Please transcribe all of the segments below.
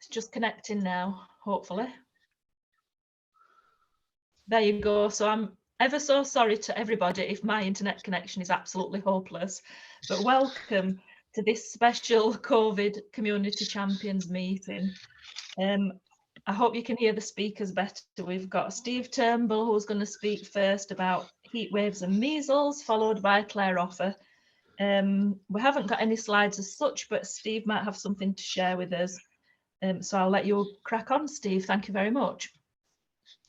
It's just connecting now, hopefully. There you go. So I'm ever so sorry to everybody if my internet connection is absolutely hopeless, but welcome to this special COVID Community Champions meeting. I hope you can hear the speakers better. We've got Steve Turnbull, who's going to speak first about heat waves and measles, followed by Claire Offer. We haven't got any slides as such, but Steve might have something to share with us. So I'll let you crack on, Steve. Thank you very much.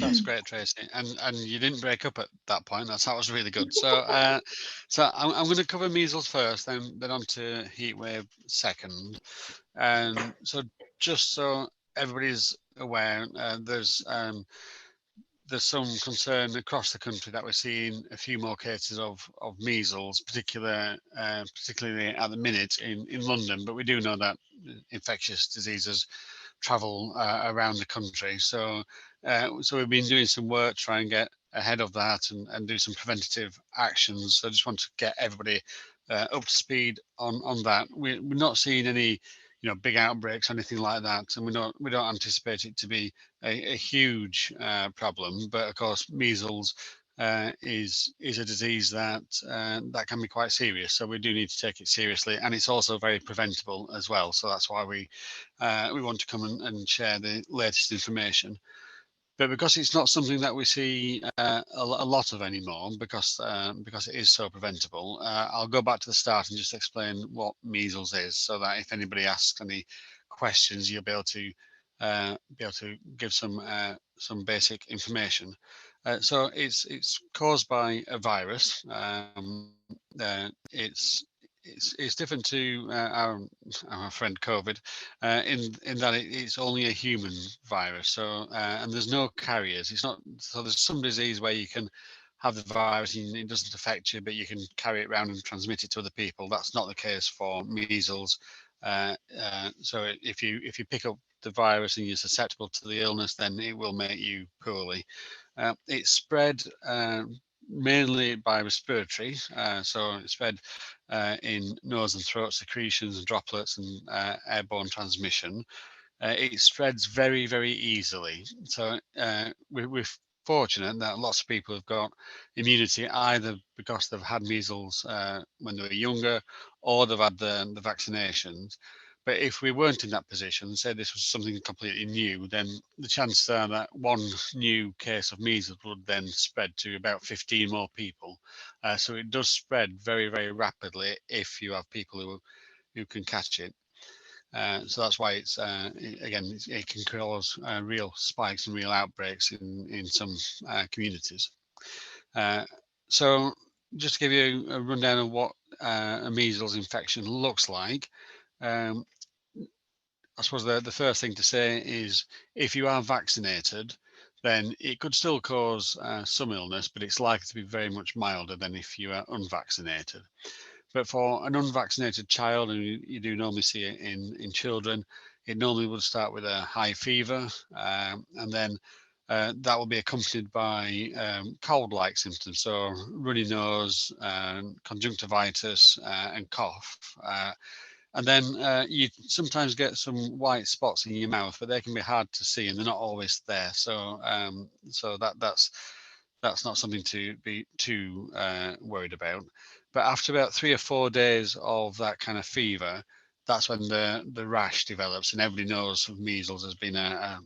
That's great, Tracy, and you didn't break up at that point. That was really good. So I'm going to cover measles first, then on to heat wave second. So just so everybody's aware, there's some concern across the country that we're seeing a few more cases of measles, particularly at the minute in London. But we do know that infectious diseases travel around the country. So we've been doing some work to try and get ahead of that and do some preventative actions. So I just want to get everybody up to speed on that. We're not seeing any big outbreaks or anything like that, and we don't anticipate it to be a huge problem. But of course, measles is a disease that can be quite serious. So we do need to take it seriously, and it's also very preventable as well. So that's why we want to come and share the latest information. But because it's not something that we see a lot of anymore, because it is so preventable, I'll go back to the start and just explain what measles is, so that if anybody asks any questions, you'll be able to give some basic information. So it's caused by a virus. It's different to our friend COVID in that it's only a human virus. So and there's no carriers. It's not so there's some disease where you can have the virus and it doesn't affect you, but you can carry it around and transmit it to other people. That's not the case for measles. So if you pick up the virus and you're susceptible to the illness, then it will make you poorly. It's spread mainly by respiratory, so it's spread in nose and throat secretions and droplets and airborne transmission. It spreads very, very easily. So we're fortunate that lots of people have got immunity either because they've had measles when they were younger, or they've had the vaccinations. But if we weren't in that position, say this was something completely new, then the chances are that one new case of measles would then spread to about 15 more people. So it does spread very, very rapidly if you have people who can catch it. So that's why it's it can cause real spikes and real outbreaks in some communities. So just to give you a rundown of what a measles infection looks like. I suppose the first thing to say is if you are vaccinated, then it could still cause some illness, but it's likely to be very much milder than if you are unvaccinated. But for an unvaccinated child, and you do normally see it in children, it normally would start with a high fever, and then that will be accompanied by cold-like symptoms, so runny nose, conjunctivitis, and cough. And then you sometimes get some white spots in your mouth, but they can be hard to see, and they're not always there. So that's not something to be too worried about. But after about 3 or 4 days of that kind of fever, that's when the rash develops, and everybody knows measles has been a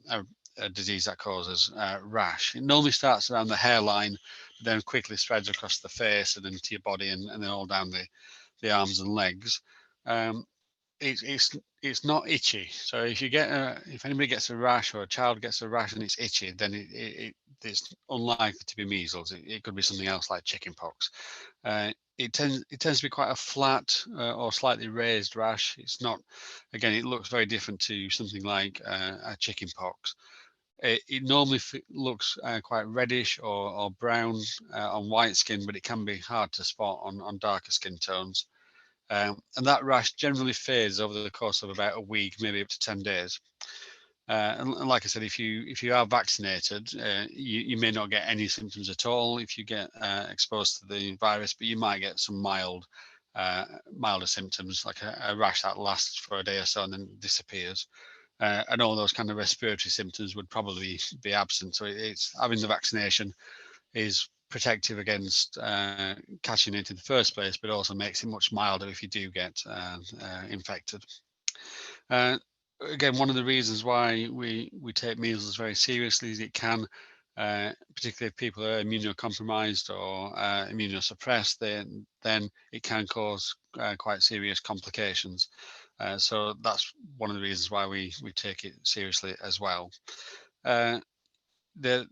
disease that causes rash. It normally starts around the hairline, but then quickly spreads across the face and into your body, and then all down the arms and legs. It's not itchy. So if anybody gets a rash or a child gets a rash and it's itchy, then it's unlikely to be measles. It could be something else like chickenpox. It tends to be quite a flat or slightly raised rash. It's not, again, it looks very different to something like a chickenpox. It normally looks quite reddish or brown on white skin, but it can be hard to spot on darker skin tones. And that rash generally fades over the course of about a week, maybe up to 10 days. And like I said, if you are vaccinated, you may not get any symptoms at all if you get exposed to the virus, but you might get some milder symptoms, like a rash that lasts for a day or so and then disappears. and all those kind of respiratory symptoms would probably be absent. So it's having the vaccination is protective against catching it in the first place, but also makes it much milder if you do get infected. Again, one of the reasons why we take measles very seriously is it can, particularly if people are immunocompromised or immunosuppressed, then it can cause quite serious complications. So that's one of the reasons why we take it seriously as well. The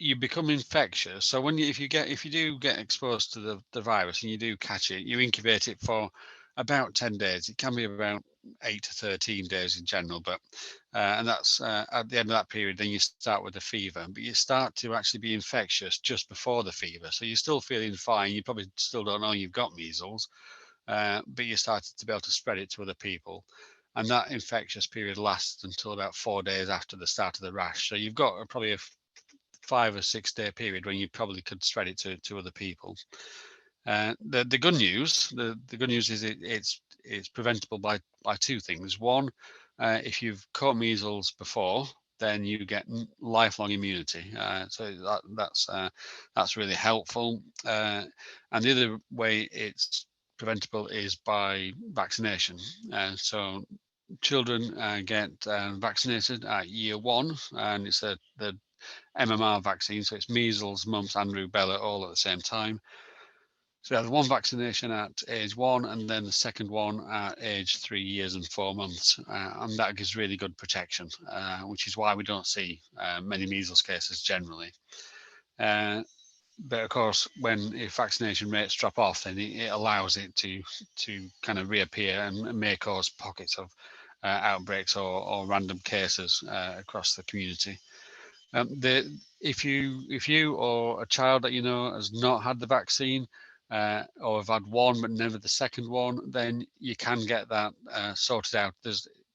You become infectious. So if you do get exposed to the virus and you do catch it, you incubate it for about 10 days. It can be about 8 to 13 days in general, but and that's at the end of that period, then you start with the fever, but you start to actually be infectious just before the fever. So you're still feeling fine. You probably still don't know you've got measles, but you started to be able to spread it to other people. And that infectious period lasts until about 4 days after the start of the rash. So you've got probably a 5 or 6 day period when you probably could spread it to other people. The good news, the good news is it's preventable by two things. One, if you've caught measles before, then you get lifelong immunity. So that's really helpful. And the other way it's preventable is by vaccination. So children get vaccinated at year 1, and it's the MMR vaccine, so it's measles, mumps, and rubella all at the same time. So there's one vaccination at age 1, and then the second one at age 3 years and 4 months, and that gives really good protection, which is why we don't see many measles cases generally. But of course, if vaccination rates drop off, then it allows it to kind of reappear and may cause pockets of outbreaks or random cases across the community. If you or a child that you know has not had the vaccine, or have had one but never the second one, then you can get that sorted out.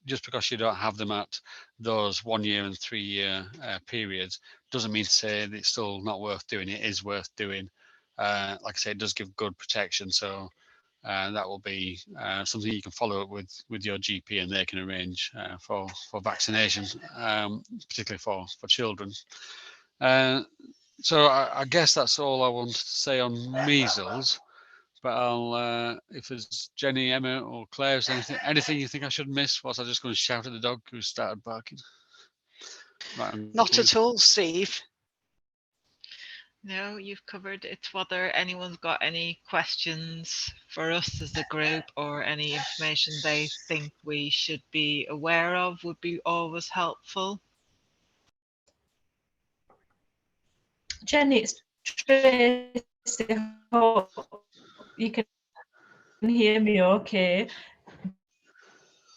Just because you don't have them at those 1 year and 3 year periods doesn't mean to say that it's still not worth doing. It is worth doing. Like I say, it does give good protection. So that will be something you can follow up with your GP, and they can arrange for vaccination, particularly for children. So I guess that's all I wanted to say on measles. But if there's Jenny, Emma, or Claire, is anything you think I should miss? Was I just going to shout at the dog who started barking? Right, Not at all, Steve. No, you've covered it. Whether anyone's got any questions for us as a group or any information they think we should be aware of would be always helpful. Jenny, it's Tracy. Hope you can hear me okay.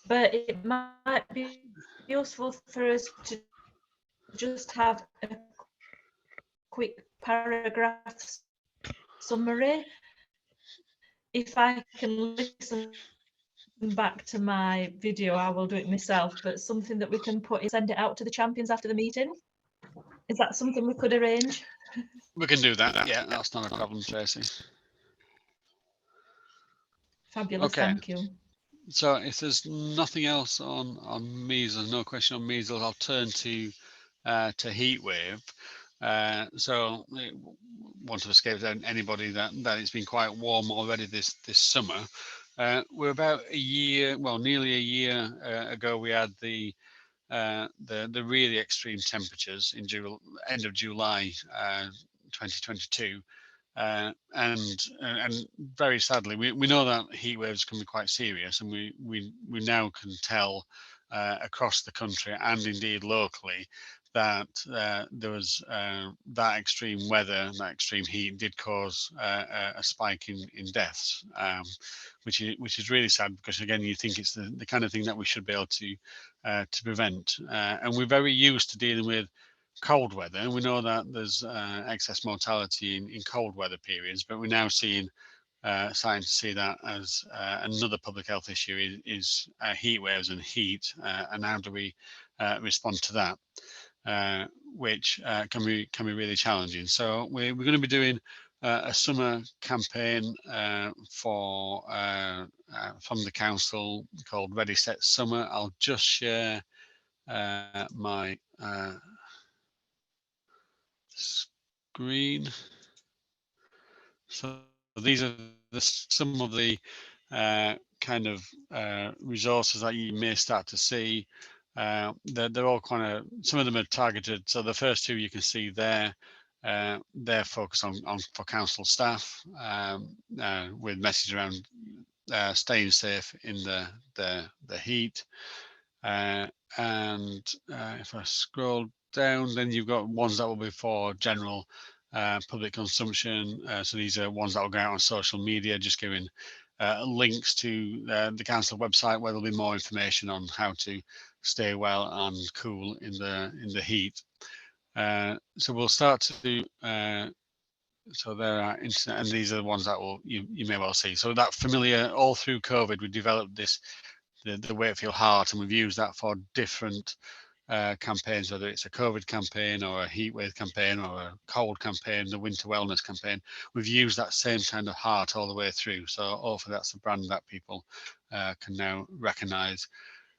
But it might be useful for us to just have a quick paragraph summary. If I can listen back to my video, I will do it myself, but something that we can send it out to the champions after the meeting. Is that something we could arrange? We can do that. Yeah, that's not a problem, Tracy. Fabulous, okay. Thank you. So if there's nothing else on measles, no question on measles, I'll turn to heatwave. So want to escape anybody that it's been quite warm already this summer. We're about a year, well, nearly a year ago, we had the really extreme temperatures in end of July 2022. And very sadly, we know that heat waves can be quite serious, and we now can tell across the country and indeed locally that there was that extreme weather, that extreme heat did cause a spike in deaths, which is really sad, because again, you think it's the kind of thing that we should be able to prevent, and we're very used to dealing with cold weather, and we know that there's excess mortality in cold weather periods, but we're now starting to see that as another public health issue is heat waves and heat, and how do we respond to that, which can be really challenging. So we're going to be doing a summer campaign from the council called Ready Set Summer. I'll just share my screen. So these are some of the kind of resources that you may start to see. They're all kind of, some of them are targeted. So the first two you can see there, they're focused on for council staff, with message around staying safe in the heat. And if I scroll down, then you've got ones that will be for general public consumption. So these are ones that will go out on social media, just giving links to the council website, where there'll be more information on how to stay well and cool in the heat. So we'll start to so there are internet, and these are the ones that will you may well see. So that familiar, all through COVID, we developed this the Wakefield Heart, and we've used that for different campaigns, whether it's a COVID campaign or a heatwave campaign or a cold campaign, the winter wellness campaign. We've used that same kind of heart all the way through. So hopefully that's a brand that people can now recognise.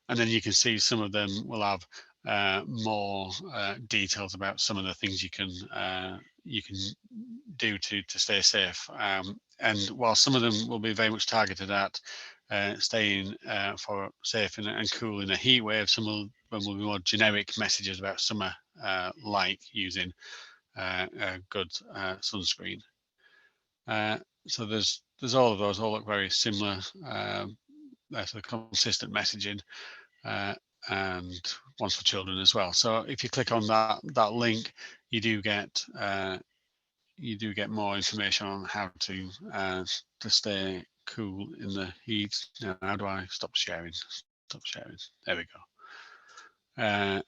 And then you can see some of them will have more details about some of the things you can do to stay safe. And while some of them will be very much targeted at staying for safe and cool in a heat wave, some of them will be more generic messages about summer, like using good sunscreen. So there's all of those, all look very similar. So consistent messaging, and ones for children as well. So if you click on that link, you do get more information on how to stay cool in the heat. Now, how do I stop sharing? Stop sharing. There we go.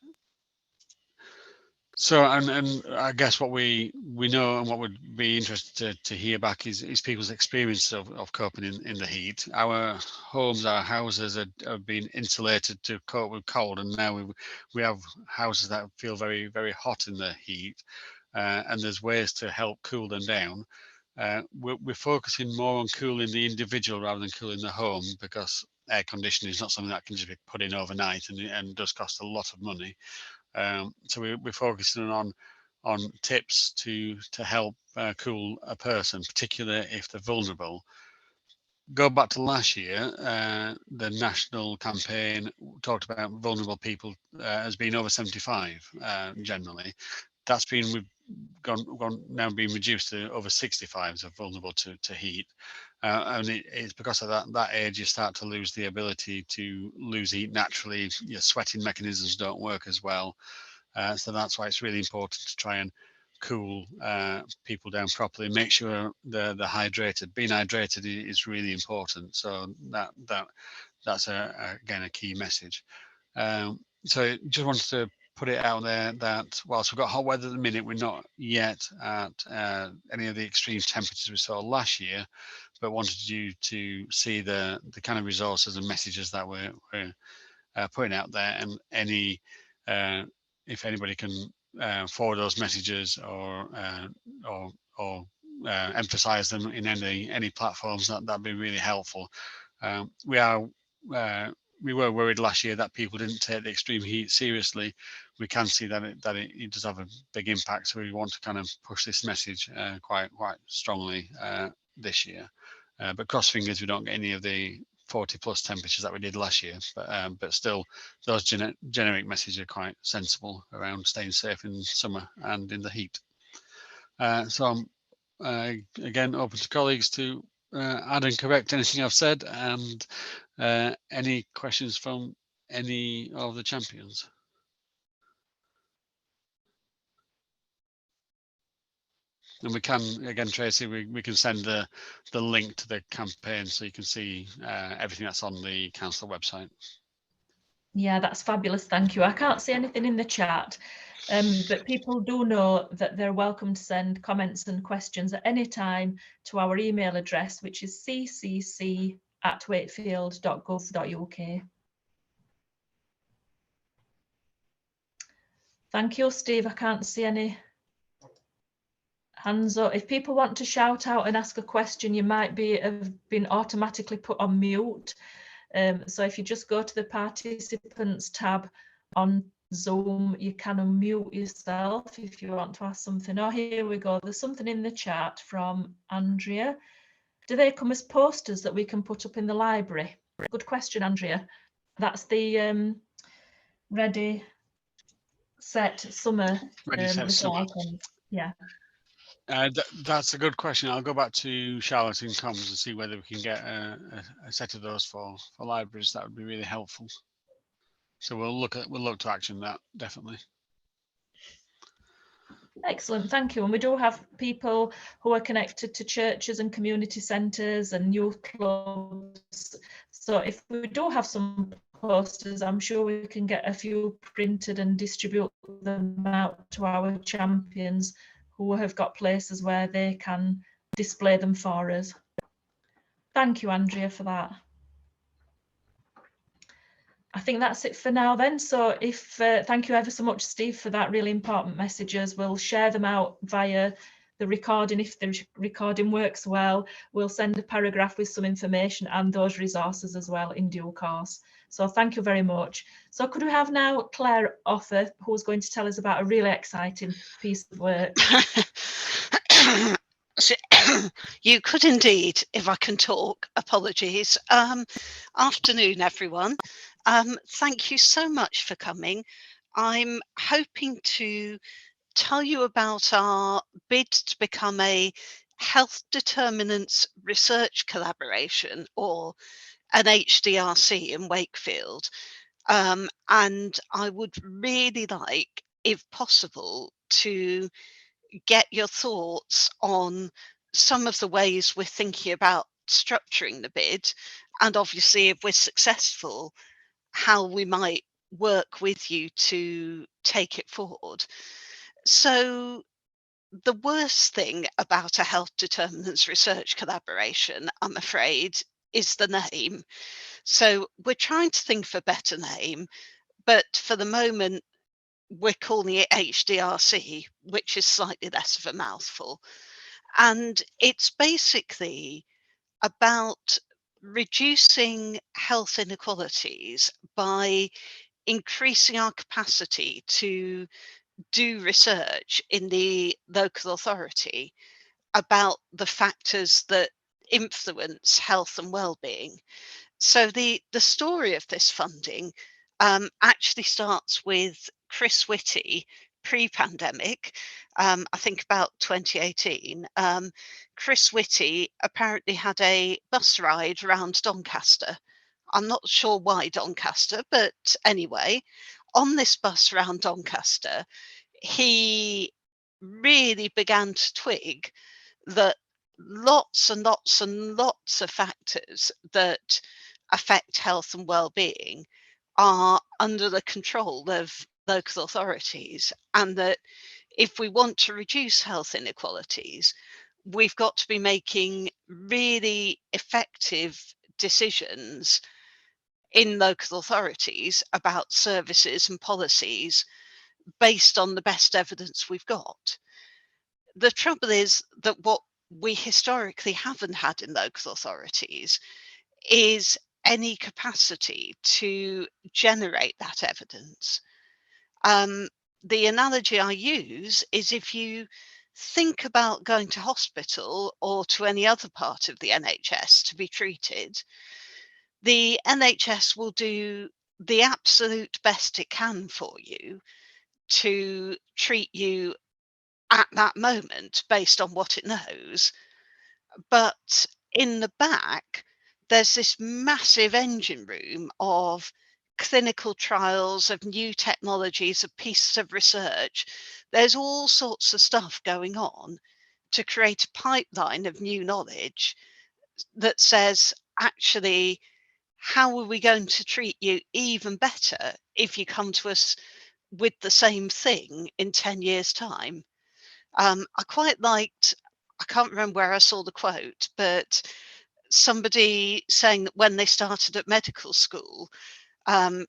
So, and I guess what we know and what would be interested to hear back is people's experience of coping in the heat. Our homes, our houses have been insulated to cope with cold, and now we have houses that feel very, very hot in the heat, and there's ways to help cool them down. We're focusing more on cooling the individual rather than cooling the home, because air conditioning is not something that can just be put in overnight, and does cost a lot of money. So we're focusing on tips to help cool a person, particularly if they're vulnerable. Go back to last year, the national campaign talked about vulnerable people as being over 75 generally. That's been now being reduced to over 65s are vulnerable to heat. And it's because of that age you start to lose the ability to lose heat naturally. Your sweating mechanisms don't work as well. So that's why it's really important to try and cool people down properly. Make sure they're hydrated. Being hydrated is really important. So that's again a key message. So just wanted to put it out there that whilst we've got hot weather at the minute, we're not yet at any of the extreme temperatures we saw last year, but wanted you to see the kind of resources and messages that we're putting out there, and any if anybody can forward those messages or emphasize them in any platforms, that'd be really helpful. We were worried last year that people didn't take the extreme heat seriously. We can see that it does have a big impact, so we want to kind of push this message quite strongly this year. But cross fingers we don't get any of the 40 plus temperatures that we did last year, but still those generic messages are quite sensible around staying safe in summer and in the heat. So I'm again open to colleagues to add and correct anything I've said, and any questions from any of the champions. And we can, again, Tracy, we can send the link to the campaign so you can see everything that's on the council website. Yeah, that's fabulous. Thank you. I can't see anything in the chat, but people do know that they're welcome to send comments and questions at any time to our email address, which is ccc@wakefield.gov.uk. Thank you, Steve. I can't see any hands up. If people want to shout out and ask a question, you might have been automatically put on mute. So if you just go to the participants tab on Zoom, you can unmute yourself if you want to ask something. Oh, here we go. There's something in the chat from Andrea. Do they come as posters that we can put up in the library? Good question, Andrea. That's the Ready, Set, Summer Ready, set, summer. Yeah. That's a good question. I'll go back to Charlotte in comms and see whether we can get a set of those for libraries. That would be really helpful. So we'll look to action that, definitely. Excellent, thank you. And we do have people who are connected to churches and community centres and youth clubs. So if we do have some posters, I'm sure we can get a few printed and distribute them out to our champions who have got places where they can display them for us. Thank you, Andrea, for that. I think that's it for now then. So if thank you ever so much, Steve, for that really important messages. We'll share them out via the recording. If the recording works well, we'll send a paragraph with some information and those resources as well in due course. So thank you very much. So could we have now Claire Offer, who's going to tell us about a really exciting piece of work. You could indeed, if I can talk. Apologies. Afternoon, everyone. Thank you so much for coming. I'm hoping to tell you about our bid to become a health determinants research collaboration, or an HDRC in Wakefield. And I would really like, if possible, to get your thoughts on some of the ways we're thinking about structuring the bid, and obviously if we're successful, how we might work with you to take it forward. So the worst thing about a health determinants research collaboration, I'm afraid, is the name. So we're trying to think of a better name, but for the moment we're calling it HDRC, which is slightly less of a mouthful. And it's basically about reducing health inequalities by increasing our capacity to do research in the local authority about the factors that influence health and well-being. So the story of this funding actually starts with Chris Whitty pre-pandemic, I think about 2018. Chris Whitty apparently had a bus ride around Doncaster. I'm not sure why Doncaster, but anyway, on this bus around Doncaster, he really began to twig that lots and lots and lots of factors that affect health and well-being are under the control of local authorities, and that if we want to reduce health inequalities, we've got to be making really effective decisions in local authorities about services and policies based on the best evidence we've got. The trouble is that what we historically haven't had in local authorities is any capacity to generate that evidence. The analogy I use is, if you think about going to hospital or to any other part of the NHS to be treated, the NHS will do the absolute best it can for you to treat you at that moment based on what it knows. But in the back, there's this massive engine room of clinical trials, of new technologies, of pieces of research. There's all sorts of stuff going on to create a pipeline of new knowledge that says, actually, how are we going to treat you even better if you come to us with the same thing in 10 years' time? I quite liked, I can't remember where I saw the quote, but somebody saying that when they started at medical school,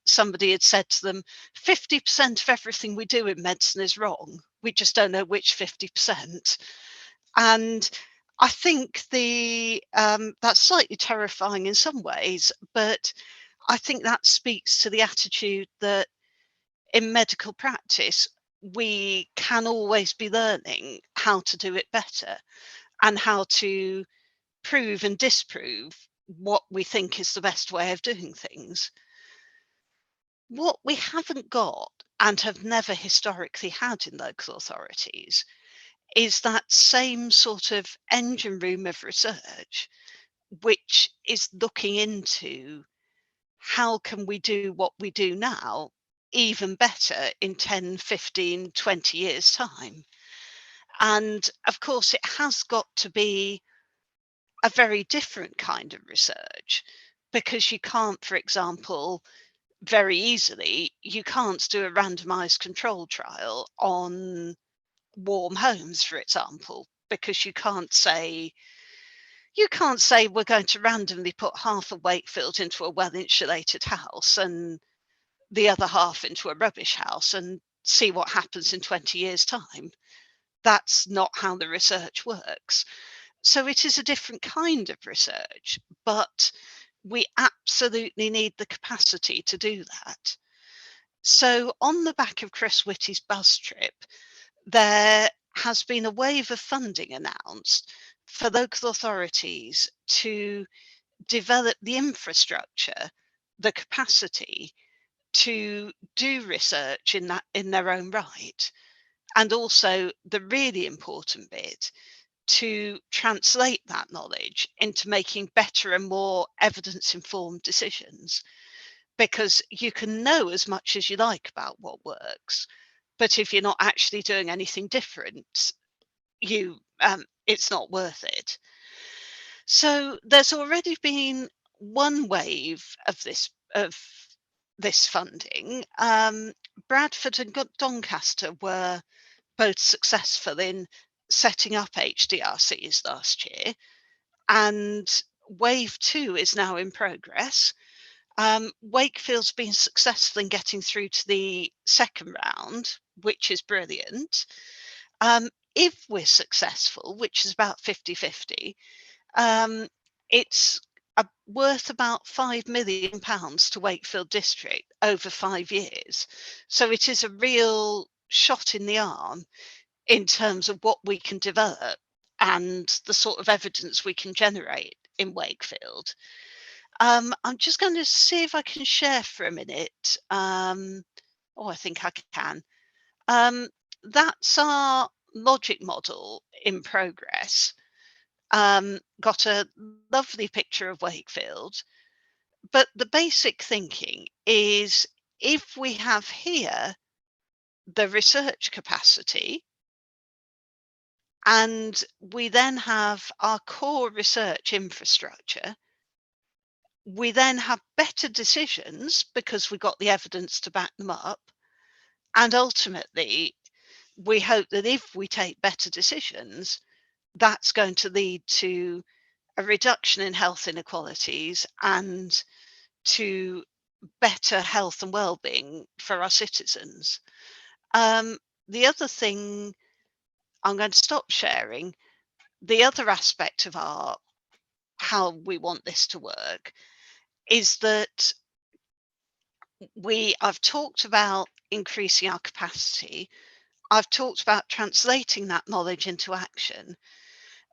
somebody had said to them, 50% of everything we do in medicine is wrong. We just don't know which 50%. And I think that's slightly terrifying in some ways, but I think that speaks to the attitude that in medical practice, we can always be learning how to do it better and how to prove and disprove what we think is the best way of doing things. What we haven't got and have never historically had in local authorities is that same sort of engine room of research, which is looking into how can we do what we do now even better in 10, 15, 20 years' time. And of course, it has got to be a very different kind of research, because you can't, for example, very easily, you can't do a randomized control trial on warm homes, for example, because you can't say we're going to randomly put half of Wakefield into a well insulated house and the other half into a rubbish house and see what happens in 20 years' time. That's not how the research works. So it is a different kind of research, but we absolutely need the capacity to do that. So on the back of Chris Whitty's bus trip, there has been a wave of funding announced for local authorities to develop the infrastructure, the capacity to do research in their own right, and also the really important bit, to translate that knowledge into making better and more evidence-informed decisions. Because you can know as much as you like about what works, but if you're not actually doing anything different, it's not worth it. So there's already been one wave of this funding. Bradford and Doncaster were both successful in setting up HDRCs last year, and wave 2 is now in progress. Wakefield's been successful in getting through to the second round, which is brilliant. If we're successful, which is about 50-50, it's worth about £5 million to Wakefield District over 5 years. So it is a real shot in the arm in terms of what we can develop and the sort of evidence we can generate in Wakefield. I'm just going to see if I can share for a minute. I think I can. That's our logic model in progress. Got a lovely picture of Wakefield, but the basic thinking is, if we have here the research capacity, and we then have our core research infrastructure, we then have better decisions because we got the evidence to back them up. And ultimately, we hope that if we take better decisions, that's going to lead to a reduction in health inequalities and to better health and well-being for our citizens. The other thing, I'm going to stop sharing, the other aspect of how we want this to work is that I've talked about increasing our capacity. I've talked about translating that knowledge into action.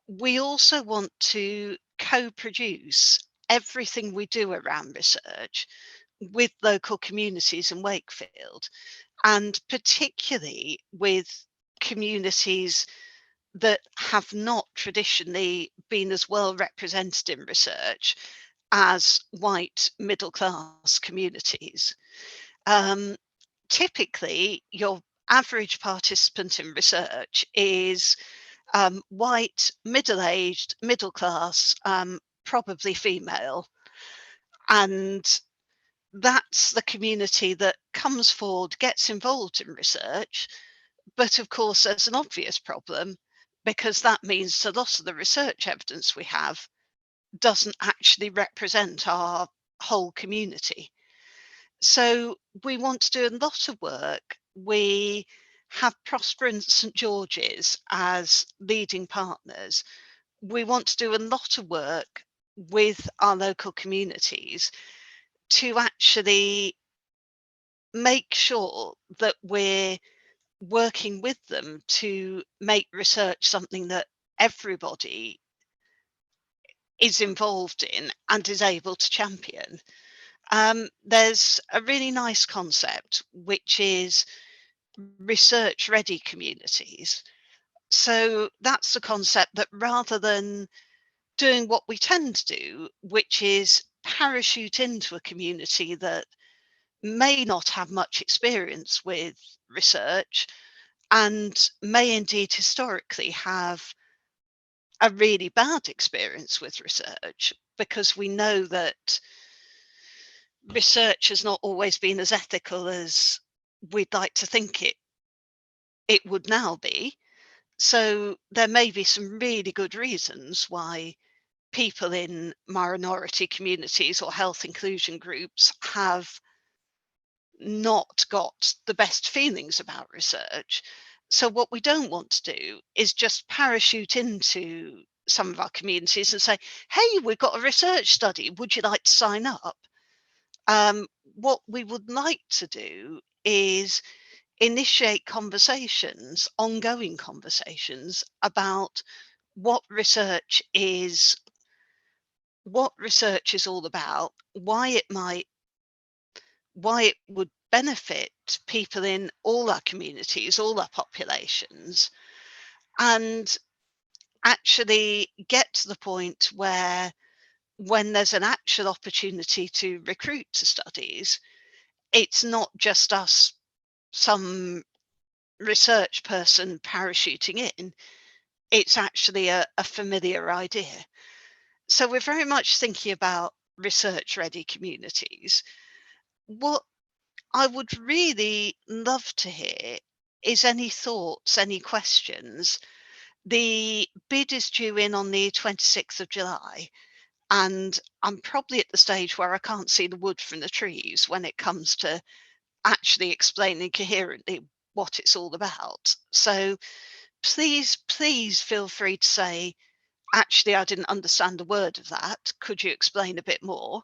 We also want to co-produce everything we do around research with local communities in Wakefield, and particularly with communities that have not traditionally been as well represented in research as white middle class communities. Typically, your average participant in research is white, middle-aged, middle class, probably female. And that's the community that comes forward, gets involved in research. But of course, there's an obvious problem, because that means a lot of the research evidence we have doesn't actually represent our whole community. So we want to do a lot of work. We have Prosper and St George's as leading partners. We want to do a lot of work with our local communities to actually make sure that we're working with them to make research something that everybody is involved in and is able to champion. There's a really nice concept, which is research ready communities. So that's the concept that rather than doing what we tend to do, which is parachute into a community that may not have much experience with research and may indeed historically have a really bad experience with research, because we know that research has not always been as ethical as we'd like to think it would now be. So there may be some really good reasons why people in minority communities or health inclusion groups have not got the best feelings about research. So what we don't want to do is just parachute into some of our communities and say, hey, we've got a research study, would you like to sign up? What we would like to do is initiate conversations, ongoing conversations about what research is all about, why it would benefit people in all our communities, all our populations, and actually get to the point where when there's an actual opportunity to recruit to studies, it's not just us, some research person parachuting in, it's actually a familiar idea. So we're very much thinking about research ready communities. What I would really love to hear is any thoughts, any questions. The bid is due in on the 26th of July, and I'm probably at the stage where I can't see the wood from the trees when it comes to actually explaining coherently what it's all about. So please feel free to say, actually, I didn't understand a word of that. Could you explain a bit more?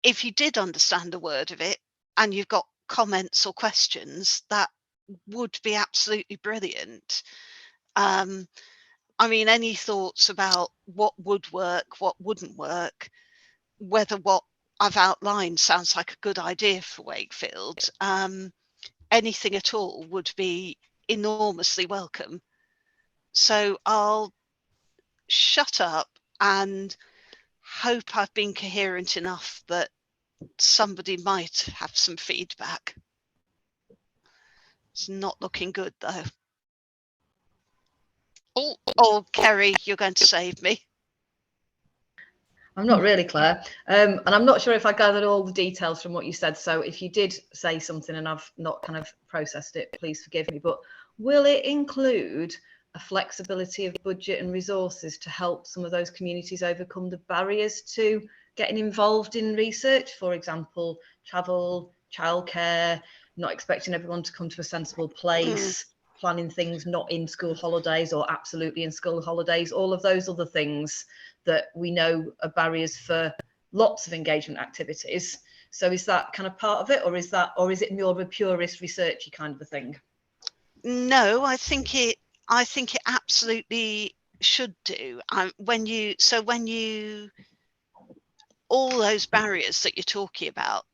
If you did understand a word of it and you've got comments or questions, that would be absolutely brilliant. I mean, any thoughts about what would work, what wouldn't work, whether what I've outlined sounds like a good idea for Wakefield, anything at all would be enormously welcome. So I'll shut up and hope I've been coherent enough that somebody might have some feedback. It's not looking good though. Oh, Kerry, you're going to save me. I'm not really, Claire. And I'm not sure if I gathered all the details from what you said. So if you did say something and I've not kind of processed it, please forgive me. But will it include a flexibility of budget and resources to help some of those communities overcome the barriers to getting involved in research? For example, travel, childcare, not expecting everyone to come to a sensible place, planning things not in school holidays or absolutely in school holidays, all of those other things that we know are barriers for lots of engagement activities. So is that kind of part of it, or is it more of a purist researchy kind of a thing? No, I think it absolutely should do. All those barriers that you're talking about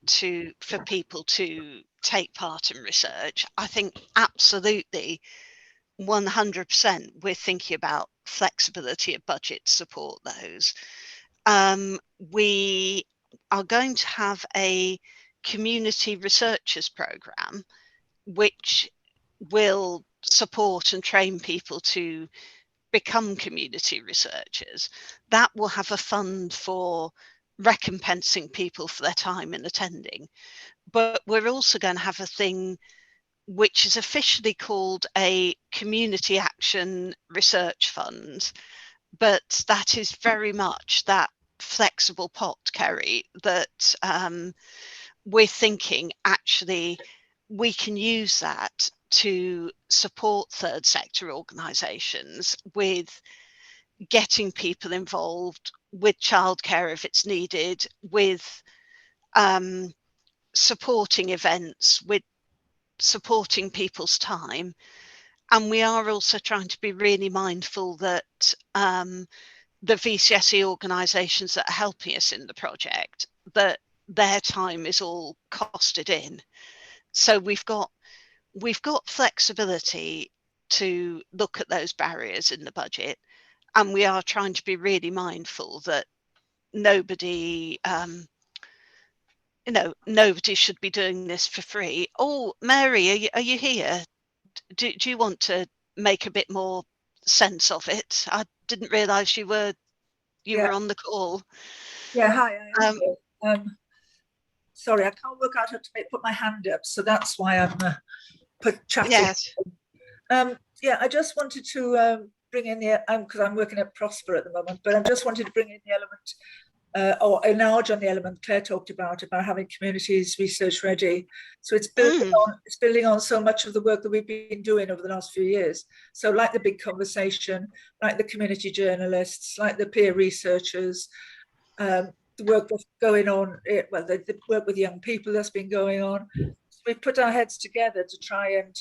for people to take part in research, I think absolutely 100% we're thinking about flexibility of budget to support those. We are going to have a community researchers program which will support and train people to become community researchers. That will have a fund for recompensing people for their time in attending. But we're also going to have a thing which is officially called a Community Action Research Fund. But that is very much that flexible pot, Kerry, that we're thinking actually we can use that to support third sector organisations with getting people involved with childcare if it's needed, with supporting events, we're supporting people's time, and we are also trying to be really mindful that the VCSE organisations that are helping us in the project, that their time is all costed in. So we've got flexibility to look at those barriers in the budget, and we are trying to be really mindful that nobody nobody should be doing this for free. Oh, Mary, are you here? Do you want to make a bit more sense of it? I didn't realise you were on the call. Yeah, hi. I am here. Sorry, I can't work out how to put my hand up, so that's why I'm chatting. Yes. Yeah, I just wanted to bring in the, because I'm working at Prosper at the moment, but I just wanted to bring in the element, or enlarge on the element Claire talked about having communities research ready. So it's building on so much of the work that we've been doing over the last few years. So like the big conversation, like the community journalists, like the peer researchers, the work that's going on, well, the work with young people that's been going on. So we've put our heads together to try and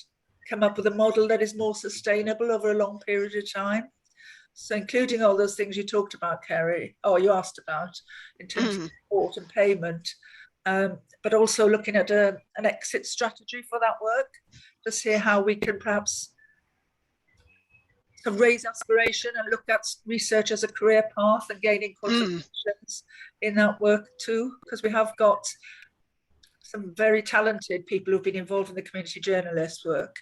come up with a model that is more sustainable over a long period of time. So including all those things you talked about, Kerry, or you asked about in terms of support and payment, but also looking at an exit strategy for that work to see how we can perhaps raise aspiration and look at research as a career path and gaining qualifications in that work too, because we have got some very talented people who've been involved in the community journalist work,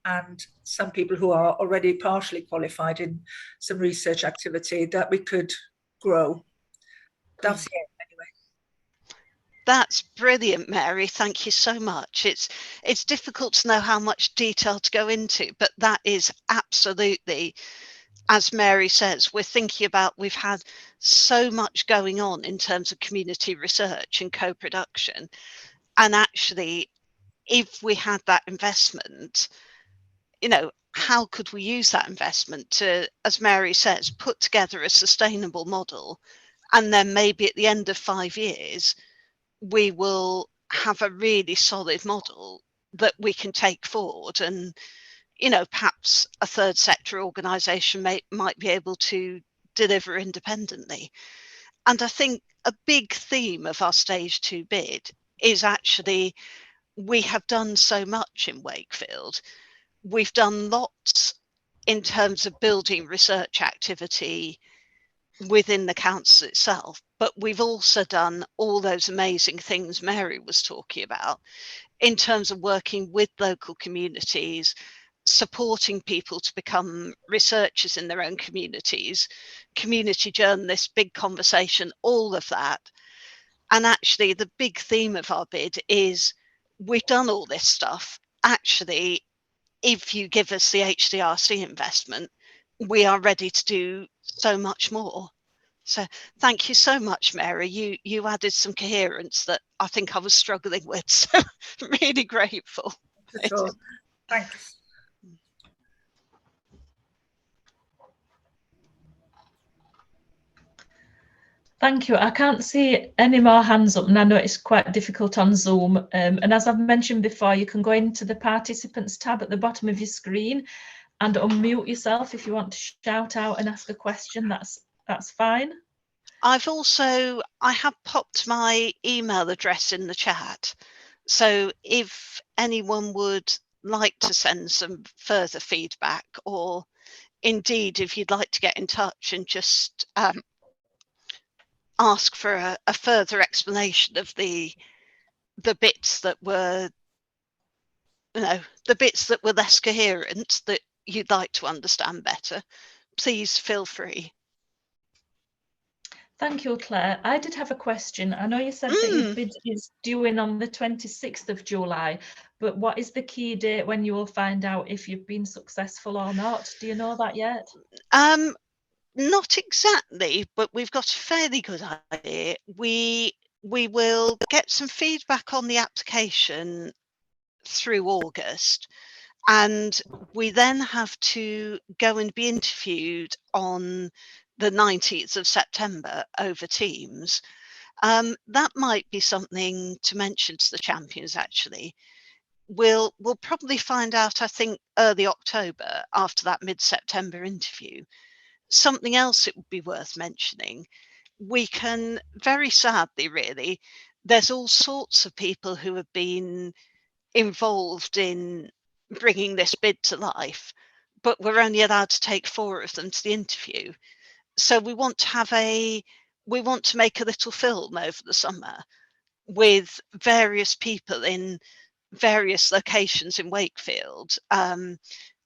and some people who are already partially qualified in some research activity that we could grow. That's it anyway. That's brilliant, Mary. Thank you so much. It's difficult to know how much detail to go into, but that is absolutely, as Mary says, we're thinking about, we've had so much going on in terms of community research and co-production. And actually, if we had that investment, how could we use that investment to, as Mary says, put together a sustainable model, and then maybe at the end of 5 years we will have a really solid model that we can take forward, and perhaps a third sector organisation might be able to deliver independently. And I think a big theme of our stage 2 bid is actually, we have done so much in Wakefield. We've done lots in terms of building research activity within the council itself, but we've also done all those amazing things Mary was talking about in terms of working with local communities, supporting people to become researchers in their own communities, community journalists, big conversation, all of that. And actually the big theme of our bid is, we've done all this stuff. Actually, if you give us the HDRC investment, we are ready to do so much more. So thank you so much, Mary. You added some coherence that I think I was struggling with. So really grateful. Sure. Thanks. Thank you. I can't see any more hands up, and I know it's quite difficult on Zoom. And as I've mentioned before, you can go into the participants tab at the bottom of your screen and unmute yourself if you want to shout out and ask a question. That's fine. I have popped my email address in the chat. So if anyone would like to send some further feedback, or indeed if you'd like to get in touch and just ask for a further explanation of the bits that were, the bits that were less coherent, that you'd like to understand better, please feel free. Thank you, Claire. I did have a question. I know you said that your bid is due in on the 26th of July, but what is the key date when you will find out if you've been successful or not? Do you know that yet? Not exactly, but we've got a fairly good idea. We will get some feedback on the application through August, and we then have to go and be interviewed on the 19th of September over Teams. That might be something to mention to the champions, actually. We'll probably find out, I think, early October after that mid-September interview. Something else it would be worth mentioning, we can, very sadly really, there's all sorts of people who have been involved in bringing this bid to life, but we're only allowed to take 4 of them to the interview. So we want to make a little film over the summer with various people in various locations in Wakefield,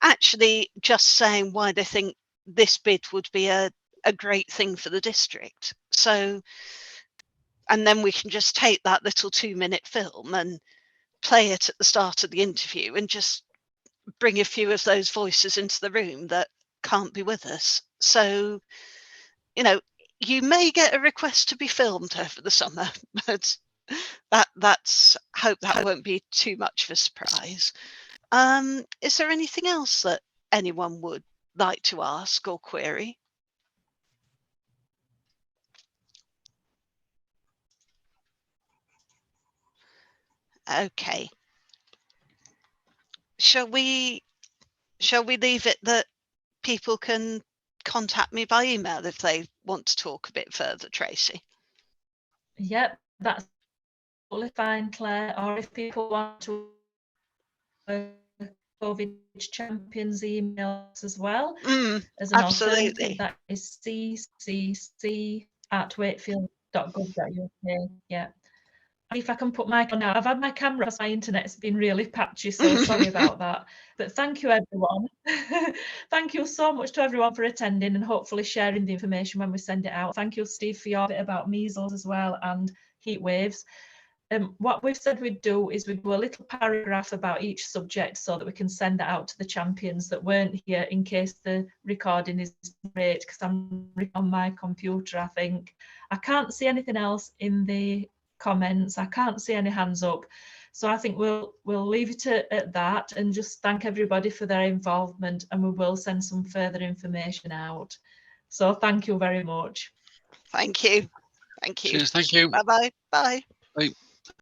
actually just saying why they think this bid would be a great thing for the district. So, and then we can just take that little 2-minute film and play it at the start of the interview and just bring a few of those voices into the room that can't be with us. So, you may get a request to be filmed over the summer, but that's hope that won't be too much of a surprise. Is there anything else that anyone would like to ask or query? Okay. Shall we leave it that people can contact me by email if they want to talk a bit further, Tracy? Yep, that's totally fine, Claire. Or if people want to COVID champions emails as well, as an alternative, that is ccc@wakefield.gov.uk. Yeah. If I can put my on now, I've had my camera, my internet's been really patchy, so sorry about that. But thank you, everyone. Thank you so much to everyone for attending and hopefully sharing the information when we send it out. Thank you, Steve, for your bit about measles as well and heat waves. What we've said we'd do is we'd do a little paragraph about each subject so that we can send it out to the champions that weren't here in case the recording is great, because I'm on my computer, I think. I can't see anything else in the comments. I can't see any hands up. So I think we'll leave it at that and just thank everybody for their involvement, and we will send some further information out. So thank you very much. Thank you. Thank you. Cheers, thank you. Bye-bye. Bye. Bye.